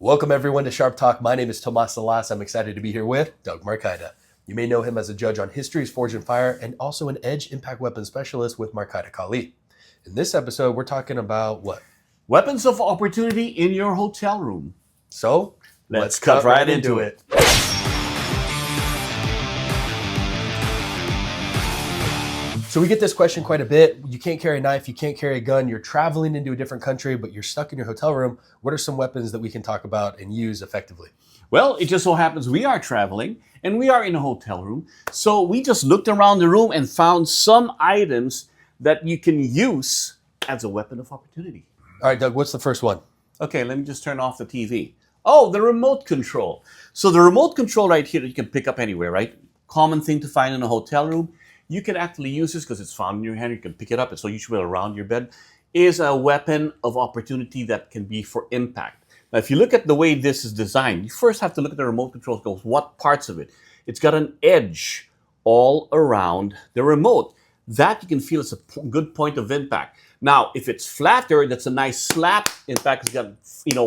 Welcome everyone to Sharp Talk. My name is Tomas Alas. I'm excited to be here with Doug Marcaida. You may know him as a judge on History's Forge and Fire and also an Edge Impact Weapon Specialist with Marcaida Tomas. In this episode, we're talking about what? Weapons of opportunity in your hotel room. So, let's cut right into it. So we get this question quite a bit. You can't carry a knife, you can't carry a gun, you're traveling into a different country, but you're stuck in your hotel room. What are some weapons that we can talk about and use effectively? Well, it just so happens we are traveling and we are in a hotel room. So we just looked around the room and found some items that you can use as a weapon of opportunity. All right, Doug, what's the first one? Okay, let me just turn off the TV. Oh, the remote control. So the remote control right here that you can pick up anywhere, right? Common thing to find in a hotel room. You can actually use this because it's found in your hand. You can pick it up. It's so usually around your bed. Is a weapon of opportunity that can be for impact. Now, if you look at the way this is designed, you first have to look at the remote control. Goes what parts of it? It's got an edge all around the remote. That you can feel is a good point of impact. Now, if it's flatter, that's a nice slap. In fact, it's got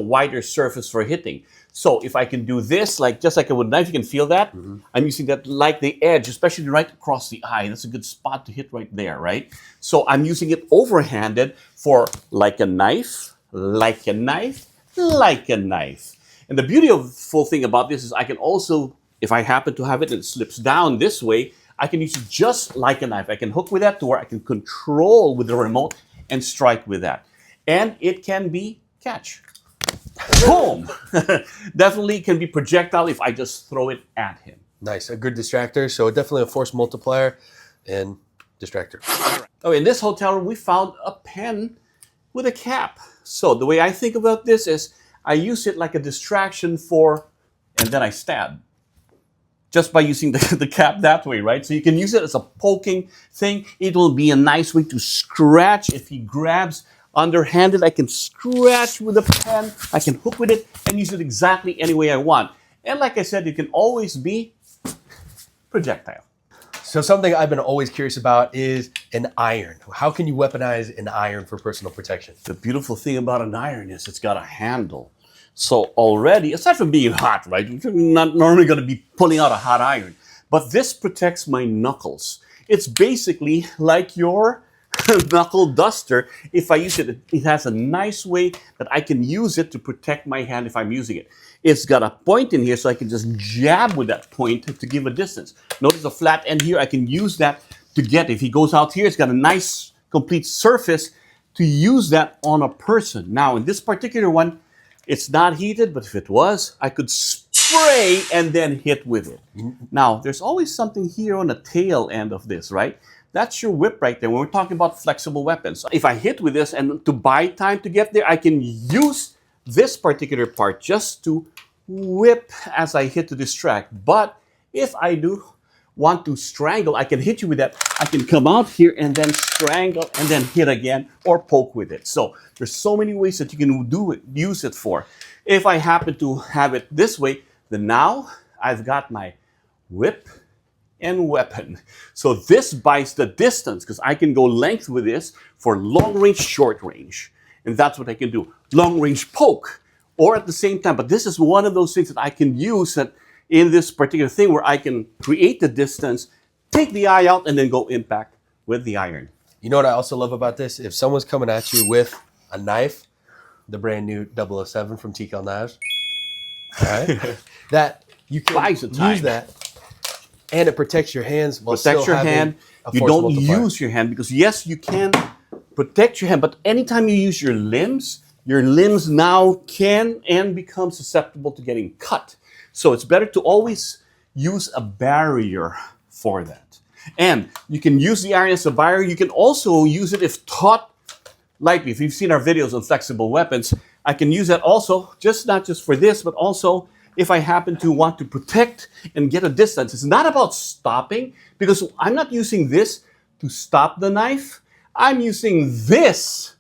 wider surface for hitting. So if I can do this, just like I would a knife, you can feel that. Mm-hmm. I'm using that like the edge, especially right across the eye. That's a good spot to hit right there, right? So I'm using it overhanded for like a knife, like a knife, like a knife. And the beautiful thing about this is I can also, if I happen to have it and it slips down this way, I can use it just like a knife. I can hook with that to where I can control with the remote and strike with that. And it can be catch. Boom! Definitely can be projectile if I just throw it at him. Nice, a good distractor. So definitely a force multiplier and distractor. Oh, in this hotel room, we found a pen with a cap. So the way I think about this is I use it like a distraction and then I stab. Just by using the cap that way, right? So you can use it as a poking thing. It will be a nice way to scratch. If he grabs underhanded, I can scratch with a pen. I can hook with it and use it exactly any way I want. And like I said, it can always be projectile. So something I've been always curious about is an iron. How can you weaponize an iron for personal protection? The beautiful thing about an iron is it's got a handle. So already, aside from being hot, right? You're not normally going to be pulling out a hot iron. But this protects my knuckles. It's basically like your knuckle duster. If I use it, it has a nice way that I can use it to protect my hand if I'm using it. It's got a point in here so I can just jab with that point to give a distance. Notice the flat end here. I can use that to get, if he goes out here, it's got a nice complete surface to use that on a person. Now, in this particular one, it's not heated, but if it was, I could spray and then hit with it. Now, there's always something here on the tail end of this, right? That's your whip right there when we're talking about flexible weapons. If I hit with this and to buy time to get there, I can use this particular part just to whip as I hit to distract. But if I do want to strangle, I can hit you with that. I can come out here and then strangle and then hit again or poke with it. So there's so many ways that you can use it for. If I happen to have it this way, then now I've got my whip and weapon. So this buys the distance because I can go length with this for long range, short range. And that's what I can do. Long range poke or at the same time. But this is one of those things that I can use that in this particular thing where I can create the distance, take the eye out, and then go impact with the iron. You know what I also love about this? If someone's coming at you with a knife, the brand new 007 from TKL Knives, all right, that you can use that, and it protects your hands while protects still your hand. a You force don't multiplier. use your hand because yes, you can protect your hand, but anytime you use your limbs now can and become susceptible to getting cut. So it's better to always use a barrier for that. And you can use the iron as a barrier. You can also use it if taught lightly. If you've seen our videos on flexible weapons, I can use that also, not just for this, but also if I happen to want to protect and get a distance. It's not about stopping because I'm not using this to stop the knife. I'm using this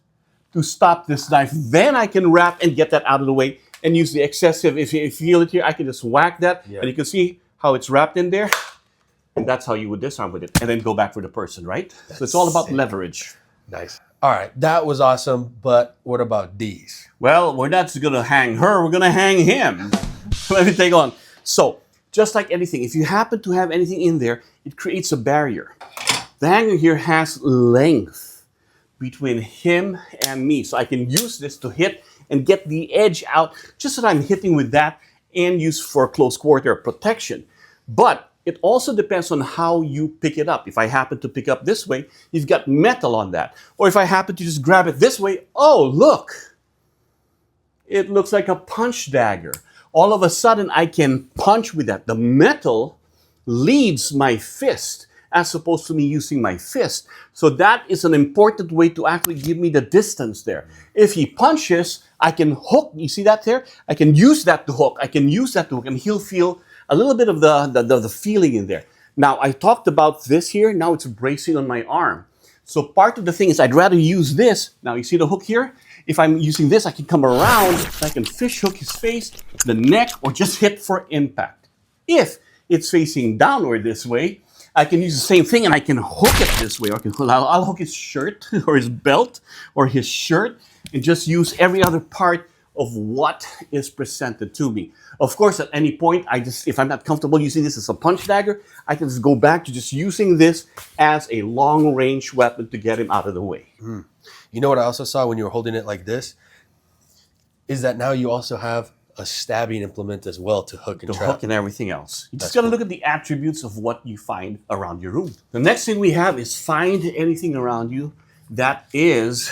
to stop this knife. Then I can wrap and get that out of the way and use the excessive. If you feel it here, I can just whack that. Yeah. And you can see how it's wrapped in there. And that's how you would disarm with it. And then go back for the person, right? So it's all about leverage. Nice. All right, that was awesome, but what about these? Well, we're not going to hang her, we're going to hang him. Let me take on. So, just like anything, if you happen to have anything in there, it creates a barrier. The hanger here has length between him and me. So I can use this to hit and get the edge out, just so that I'm hitting with that and use for close quarter protection. But it also depends on how you pick it up. If I happen to pick up this way, you've got metal on that. Or if I happen to just grab it this way, oh, look. It looks like a punch dagger. All of a sudden, I can punch with that. The metal leads my fist as opposed to me using my fist. So that is an important way to actually give me the distance there. If he punches, I can hook. You see that there? I can use that to hook. I can use that to hook, and he'll feel a little bit of the feeling in there. Now, I talked about this here. Now it's bracing on my arm. So part of the thing is I'd rather use this. Now, you see the hook here? If I'm using this, I can come around. I can fish hook his face, the neck, or just hit for impact. If it's facing downward this way, I can use the same thing and I can hook it this way. Or I'll hook his shirt or his belt or his shirt and just use every other part of what is presented to me. Of course, at any point, if I'm not comfortable using this as a punch dagger, I can just go back to just using this as a long-range weapon to get him out of the way. Mm. You know what I also saw when you were holding it like this? Is that now you also have a stabbing implement as well to hook and trap. Hook and everything else. You just got to look at the attributes of what you find around your room. The next thing we have is find anything around you that is,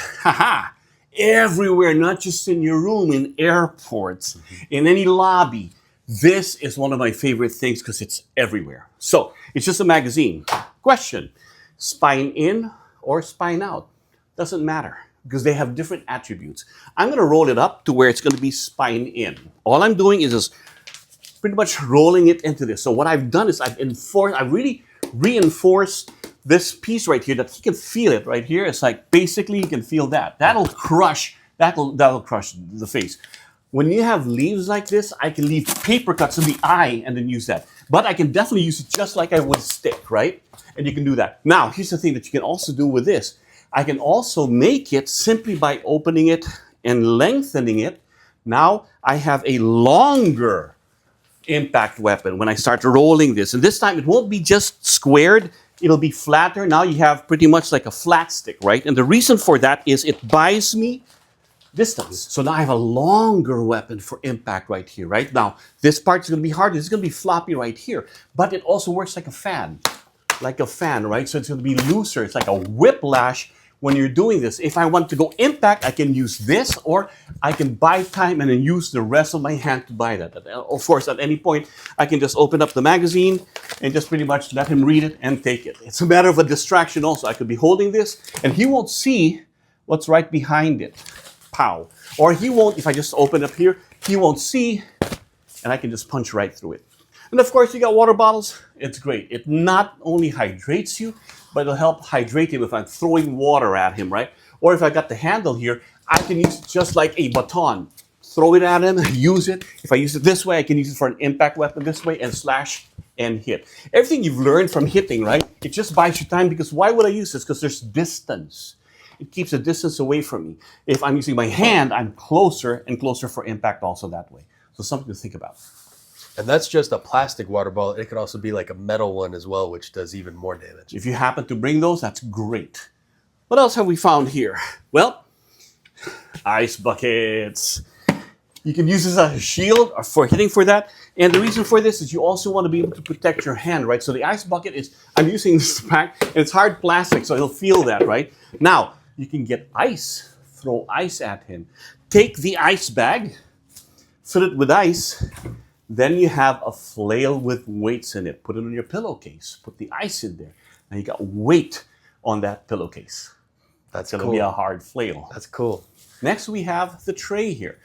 everywhere, not just in your room, in airports, in any lobby. This is one of my favorite things because it's everywhere. So, it's just a magazine. Question, spine in or spine out? Doesn't matter because they have different attributes. I'm going to roll it up to where it's going to be spine in. All I'm doing is just pretty much rolling it into this. So what I've done is I've really reinforced this piece right here that he can feel it right here. It's like basically you can feel that. That'll crush the face. When you have leaves like this, I can leave paper cuts in the eye and then use that. But I can definitely use it just like I would a stick, right? And you can do that. Now, here's the thing that you can also do with this. I can also make it simply by opening it and lengthening it. Now I have a longer impact weapon when I start rolling this. And this time it won't be just squared, it'll be flatter. Now you have pretty much like a flat stick, right? And the reason for that is it buys me distance. So now I have a longer weapon for impact right here, right? Now this part is going to be harder, it's going to be floppy right here. But it also works like a fan, right? So it's going to be looser. It's like a whiplash when you're doing this. If I want to go impact, I can use this, or I can buy time and then use the rest of my hand to buy that. Of course, at any point, I can just open up the magazine and just pretty much let him read it and take it. It's a matter of a distraction also. I could be holding this and he won't see what's right behind it. Pow. Or he won't, if I just open up here, he won't see and I can just punch right through it. And of course, you got water bottles. It's great. It not only hydrates you, but it'll help hydrate him if I'm throwing water at him, right? Or if I got the handle here, I can use it just like a baton. Throw it at him, use it. If I use it this way, I can use it for an impact weapon this way and slash and hit. Everything you've learned from hitting, right? It just buys you time because why would I use this? Because there's distance. It keeps a distance away from me. If I'm using my hand, I'm closer and closer for impact also that way. So something to think about. And that's just a plastic water bottle. It could also be like a metal one as well, which does even more damage. If you happen to bring those, that's great. What else have we found here? Well, ice buckets. You can use this as a shield or for hitting for that. And the reason for this is you also want to be able to protect your hand, right? So the ice bucket is, I'm using this pack, and it's hard plastic, so he'll feel that, right? Now, you can get ice, throw ice at him. Take the ice bag, fill it with ice. Then you have a flail with weights in it. Put it on your pillowcase. Put the ice in there. Now you got weight on that pillowcase. That's going to be a hard flail. That's cool. Next, we have the tray here.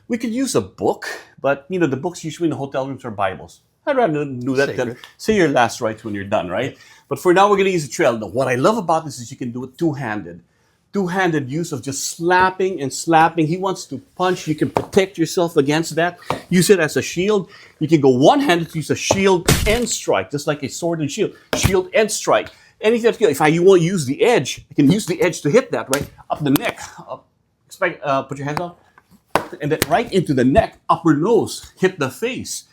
We could use a book, but the books usually in the hotel rooms are Bibles. I'd rather do that than say your last rites when you're done, right? But for now, we're going to use a tray. Now, what I love about this is you can do it two-handed. Two-handed use of just slapping and slapping. He wants to punch. You can protect yourself against that. Use it as a shield. You can go one-handed to use a shield and strike, just like a sword and shield. Shield and strike. anything. If I want to use the edge, I can use the edge to hit that, right? Up the neck. Up, put your hands up. And then right into the neck, upper nose, hit the face.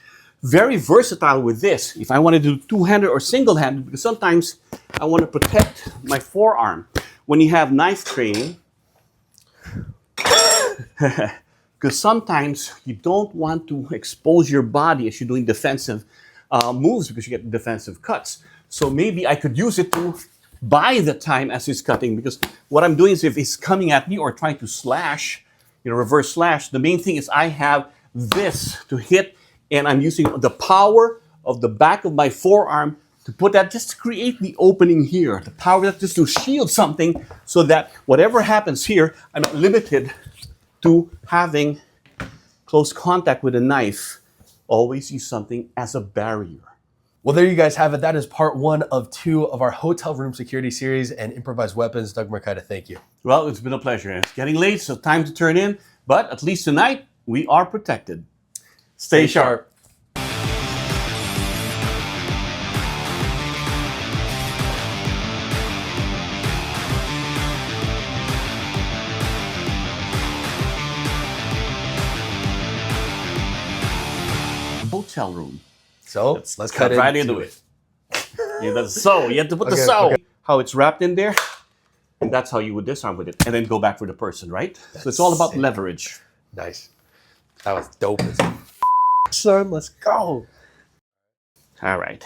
Very versatile with this. If I want to do two-handed or single-handed, because sometimes I want to protect my forearm. When you have knife training, because sometimes you don't want to expose your body as you're doing defensive moves because you get defensive cuts. So maybe I could use it to buy the time as he's cutting, because what I'm doing is if he's coming at me or trying to slash, reverse slash, the main thing is I have this to hit, and I'm using the power of the back of my forearm to put that, just to create the opening here. The power that just to shield something so that whatever happens here, I'm not limited to having close contact with a knife. Always use something as a barrier. Well, there you guys have it. That is part 1 of 2 of our hotel room security series and improvised weapons. Doug Marcaida, thank you. Well, it's been a pleasure. It's getting late, so time to turn in. But at least tonight, we are protected. Stay sharp. Hotel room. So let's cut right into it. Yeah, that's so. You have to put the so. Okay. How it's wrapped in there. And that's how you would disarm with it. And then go back for the person, right? So it's all about leverage. Nice. That was dope as son, let's go. All right.